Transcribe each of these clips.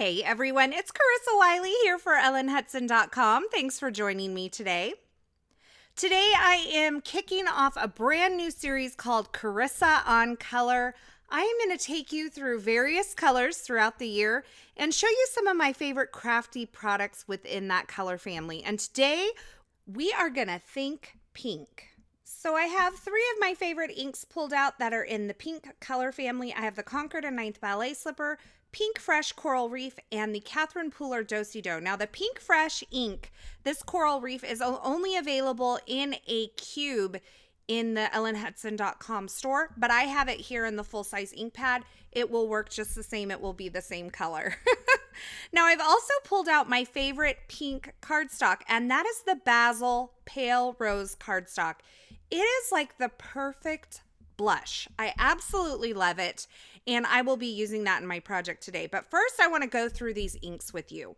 Hey everyone, it's Carissa Wiley here for ellenhudson.com. Thanks for joining me today. Today I am kicking off a brand new series called Carissa on Color. I am going to take you through various colors throughout the year and show you some of my favorite crafty products within that color family. And today we are going to think pink. So I have three of my favorite inks pulled out that are in the pink color family. I have the Concord and 9th Ballet Slipper, Pink Fresh Coral Reef, and the Catherine Pooler Do-Si-Do. Now the Pink Fresh ink, this Coral Reef, is only available in a cube in the ellenhudson.com store, but I have it here in the full-size ink pad. It will work just the same. It will be the same color. Now I've also pulled out my favorite pink cardstock, and that is the Basil Pale Rose cardstock. It is like the perfect blush. I absolutely love it, and I will be using that in my project today. But first, I want to go through these inks with you.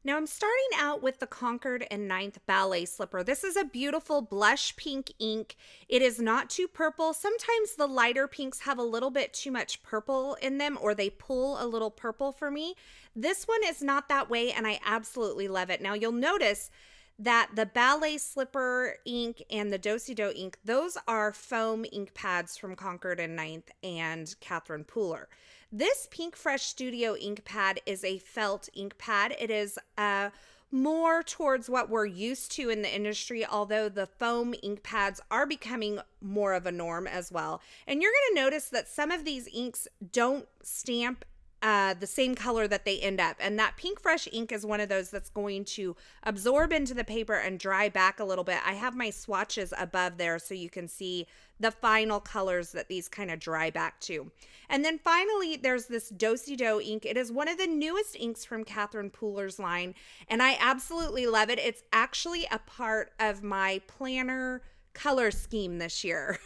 Now, I'm starting out with the Concord and 9th Ballet Slipper. This is a beautiful blush pink ink. It is not too purple. Sometimes the lighter pinks have a little bit too much purple in them, or they pull a little purple for me. This one is not that way, and I absolutely love it. Now, you'll notice that the Ballet Slipper ink and the Do-Si-Do ink, those are foam ink pads from Concord and 9th and Catherine Pooler. This Pink Fresh Studio ink pad is a felt ink pad. It is more towards what we're used to in the industry, although the foam ink pads are becoming more of a norm as well. And you're going to notice that some of these inks don't stamp the same color that they end up. And that Pink Fresh ink is one of those that's going to absorb into the paper and dry back a little bit. I have my swatches above there so you can see the final colors that these kind of dry back to. And then finally, there's this Do-Si-Do ink. It is one of the newest inks from Catherine Pooler's line, and I absolutely love it. It's actually a part of my planner color scheme this year.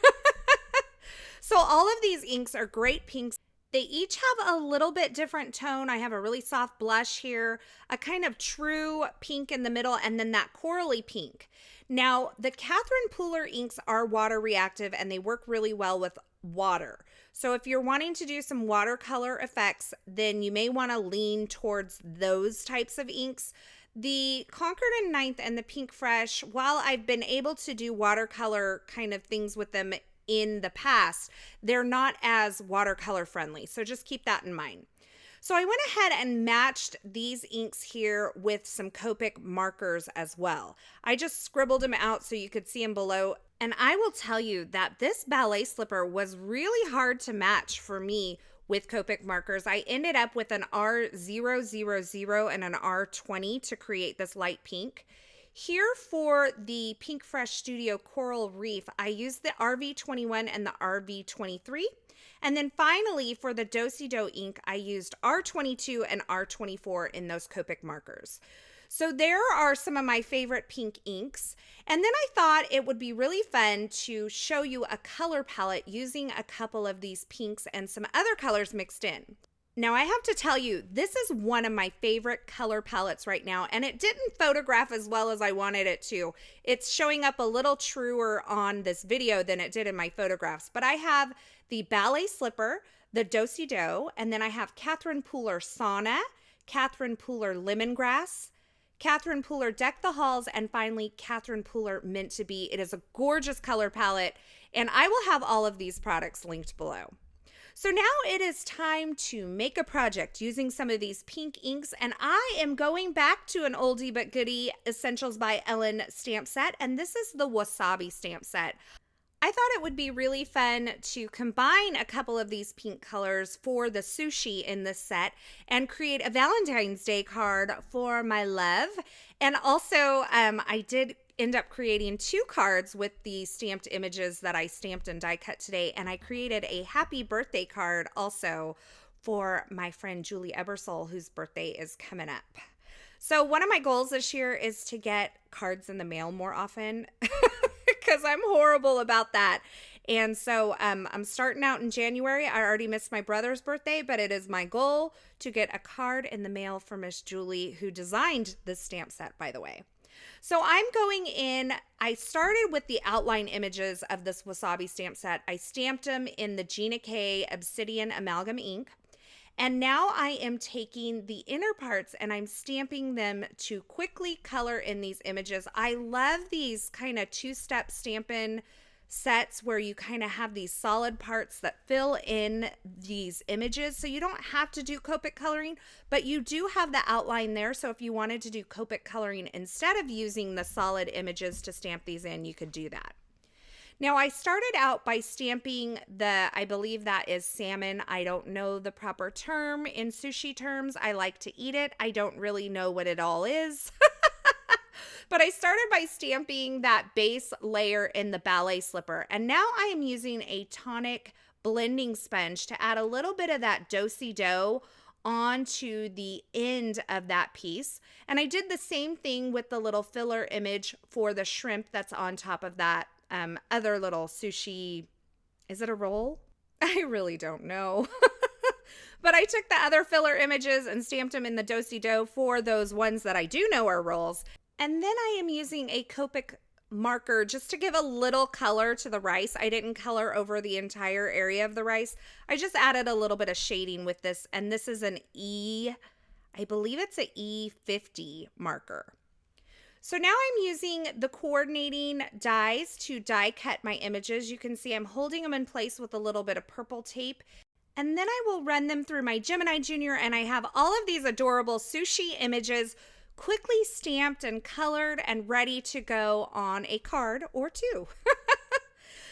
So all of these inks are great pinks. They each have a little bit different tone. I have a really soft blush here, a kind of true pink in the middle, and then that corally pink. Now, the Catherine Pooler inks are water reactive, and they work really well with water. So if you're wanting to do some watercolor effects, then you may want to lean towards those types of inks. The Concord and 9th and the Pink Fresh, while I've been able to do watercolor kind of things with them in the past, they're not as watercolor friendly. So just keep that in mind. So I went ahead and matched these inks here with some Copic markers as well. I just scribbled them out so you could see them below. And I will tell you that this ballet slipper was really hard to match for me with Copic markers. I ended up with an R000 and an R20 to create this light pink. Here for the Pink Fresh Studio Coral Reef, I used the RV21 and the RV23. And then finally, for the Do-Si-Do ink, I used R22 and R24 in those Copic markers. So there are some of my favorite pink inks. And then I thought it would be really fun to show you a color palette using a couple of these pinks and some other colors mixed in. Now, I have to tell you, this is one of my favorite color palettes right now, and it didn't photograph as well as I wanted it to. It's showing up a little truer on this video than it did in my photographs, but I have the Ballet Slipper, the Do-Si-Do, and then I have Catherine Pooler Sauna, Catherine Pooler Lemongrass, Catherine Pooler Deck the Halls, and finally Catherine Pooler Meant to Be. It is a gorgeous color palette, and I will have all of these products linked below. So now it is time to make a project using some of these pink inks, and I am going back to an oldie but goodie Essentials by Ellen stamp set, and this is the Wasabi stamp set. I thought it would be really fun to combine a couple of these pink colors for the sushi in this set and create a Valentine's Day card for my love. And also, I did end up creating two cards with the stamped images that I stamped and die cut today, and I created a happy birthday card also for my friend Julie Ebersole, whose birthday is coming up. So one of my goals this year is to get cards in the mail more often because I'm horrible about that. And so I'm starting out in January. I already missed my brother's birthday, but it is my goal to get a card in the mail for Miss Julie, who designed this stamp set, by the way. So I'm going in, I started with the outline images of this Wasabi stamp set. I stamped them in the Gina K Obsidian Amalgam ink. And now I am taking the inner parts and I'm stamping them to quickly color in these images. I love these kind of two-step stampin' sets where you kind of have these solid parts that fill in these images. So you don't have to do Copic coloring, but you do have the outline there. So if you wanted to do Copic coloring instead of using the solid images to stamp these in, you could do that. Now, I started out by stamping I believe that is salmon. I don't know the proper term in sushi terms. I like to eat it. I don't really know what it all is. But I started by stamping that base layer in the ballet slipper. And now I am using a tonic blending sponge to add a little bit of that do-si-do onto the end of that piece. And I did the same thing with the little filler image for the shrimp that's on top of that other little sushi. Is it a roll? I really don't know. But I took the other filler images and stamped them in the do-si-do for those ones that I do know are rolls. And then I am using a Copic marker just to give a little color to the rice. I didn't color over the entire area of the rice. I just added a little bit of shading with this. And this is an I believe it's an E50 marker. So now I'm using the coordinating dies to die cut my images. You can see I'm holding them in place with a little bit of purple tape. And then I will run them through my Gemini Junior, and I have all of these adorable sushi images quickly stamped and colored and ready to go on a card or two.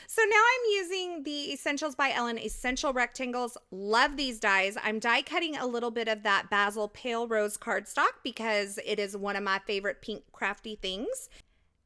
So now I'm using the Essentials by Ellen Essential Rectangles. Love these dies. I'm die cutting a little bit of that Basil Pale Rose cardstock because it is one of my favorite pink crafty things.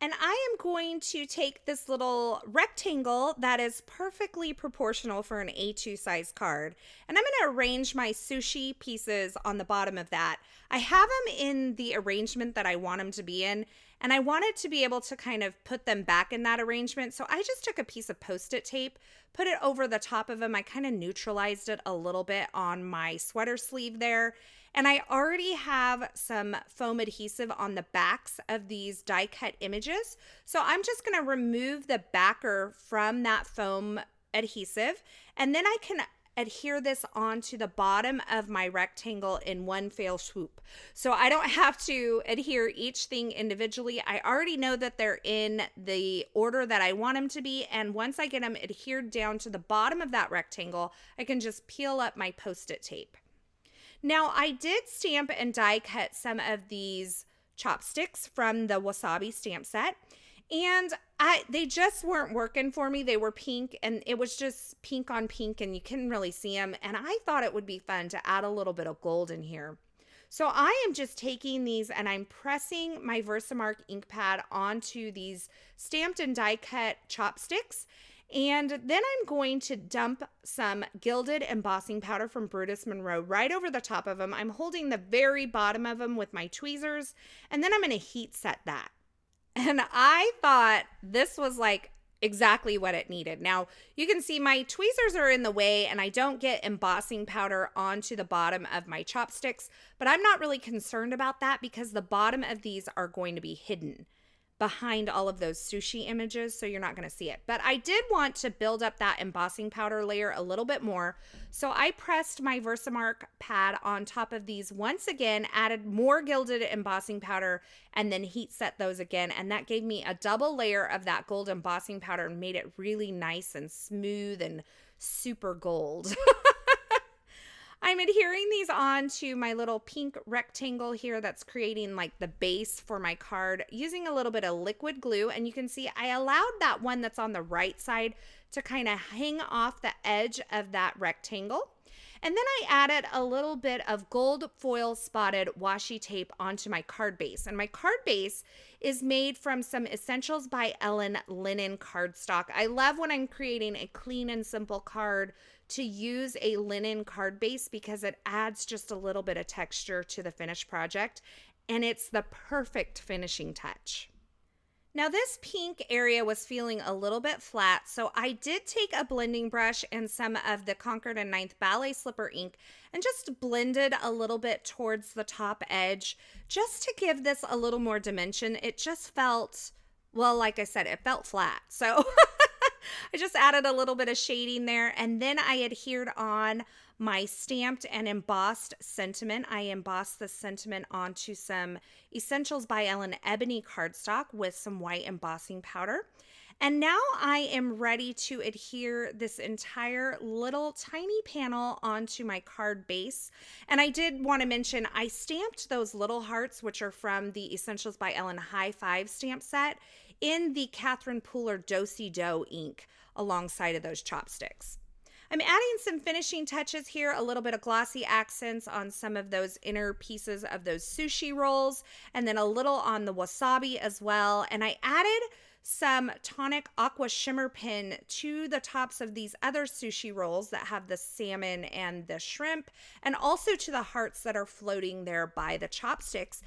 And I am going to take this little rectangle that is perfectly proportional for an A2 size card. And I'm going to arrange my sushi pieces on the bottom of that. I have them in the arrangement that I want them to be in. And I wanted to be able to kind of put them back in that arrangement. So I just took a piece of Post-it tape, put it over the top of them. I kind of neutralized it a little bit on my sweater sleeve there. And I already have some foam adhesive on the backs of these die cut images. So I'm just going to remove the backer from that foam adhesive. And then I can adhere this onto the bottom of my rectangle in one fell swoop. So I don't have to adhere each thing individually. I already know that they're in the order that I want them to be. And once I get them adhered down to the bottom of that rectangle, I can just peel up my Post-it tape. Now, I did stamp and die cut some of these chopsticks from the Wasabi stamp set, and they just weren't working for me. They were pink, and it was just pink on pink, and you couldn't really see them, and I thought it would be fun to add a little bit of gold in here. So I am just taking these, and I'm pressing my Versamark ink pad onto these stamped and die cut chopsticks. And then I'm going to dump some gilded embossing powder from Brutus Monroe right over the top of them. I'm holding the very bottom of them with my tweezers, and then I'm going to heat set that. And I thought this was like exactly what it needed. Now, you can see my tweezers are in the way, and I don't get embossing powder onto the bottom of my chopsticks, but I'm not really concerned about that because the bottom of these are going to be hidden behind all of those sushi images, so you're not going to see it. But I did want to build up that embossing powder layer a little bit more, so I pressed my Versamark pad on top of these once again, added more gilded embossing powder, and then heat set those again, and that gave me a double layer of that gold embossing powder and made it really nice and smooth and super gold. I'm adhering these on to my little pink rectangle here that's creating like the base for my card using a little bit of liquid glue. And you can see I allowed that one that's on the right side to kind of hang off the edge of that rectangle. And then I added a little bit of gold foil spotted washi tape onto my card base. And my card base is made from some Essentials by Ellen linen cardstock. I love when I'm creating a clean and simple card to use a linen card base because it adds just a little bit of texture to the finished project, and it's the perfect finishing touch. Now this pink area was feeling a little bit flat, so I did take a blending brush and some of the Concord and 9th Ballet Slipper ink and just blended a little bit towards the top edge just to give this a little more dimension. It just felt, well, like I said, it felt flat. So I just added a little bit of shading there, and then I adhered on my stamped and embossed sentiment. I embossed the sentiment onto some Essentials by Ellen ebony cardstock with some white embossing powder. And now I am ready to adhere this entire little tiny panel onto my card base. And I did want to mention I stamped those little hearts, which are from the Essentials by Ellen High Five stamp set, in the Catherine Pooler Do-Si-Do ink alongside of those chopsticks. I'm adding some finishing touches here, a little bit of glossy accents on some of those inner pieces of those sushi rolls, and then a little on the wasabi as well. And I added some tonic aqua shimmer pin to the tops of these other sushi rolls that have the salmon and the shrimp, and also to the hearts that are floating there by the chopsticks.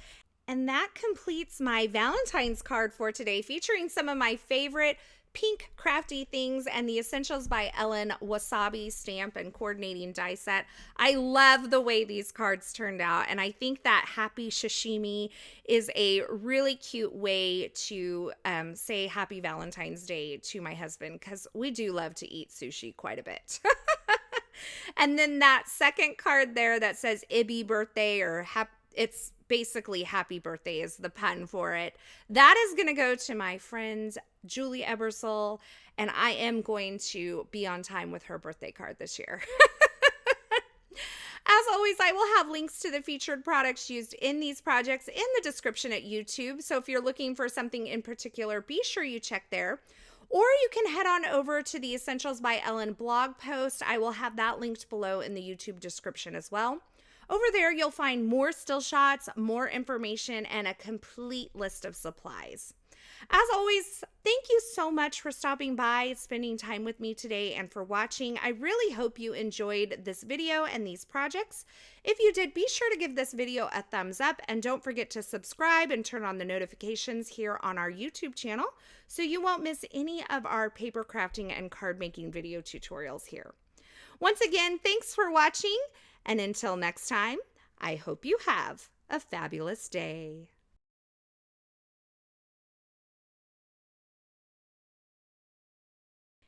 And that completes my Valentine's card for today, featuring some of my favorite pink crafty things and the Essentials by Ellen wasabi stamp and coordinating die set. I love the way these cards turned out, and I think that happy sashimi is a really cute way to say happy Valentine's Day to my husband, because we do love to eat sushi quite a bit. And then that second card there that says Ibby birthday, or it's basically happy birthday is the pun for it. That is going to go to my friend Julie Ebersol, and I am going to be on time with her birthday card this year. As always, I will have links to the featured products used in these projects in the description at YouTube. So if you're looking for something in particular, be sure you check there. Or you can head on over to the Essentials by Ellen blog post. I will have that linked below in the YouTube description as well. Over there, you'll find more still shots, more information, and a complete list of supplies. As always, thank you so much for stopping by, spending time with me today, and for watching. I really hope you enjoyed this video and these projects. If you did, be sure to give this video a thumbs up, and don't forget to subscribe and turn on the notifications here on our YouTube channel so you won't miss any of our paper crafting and card making video tutorials here. Once again, thanks for watching, and until next time, I hope you have a fabulous day.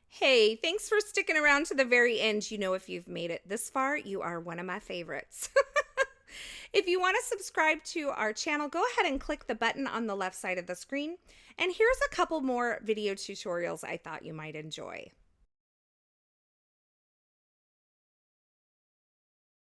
Hey, thanks for sticking around to the very end. You know, if you've made it this far, you are one of my favorites. If you want to subscribe to our channel, go ahead and click the button on the left side of the screen. And here's a couple more video tutorials I thought you might enjoy.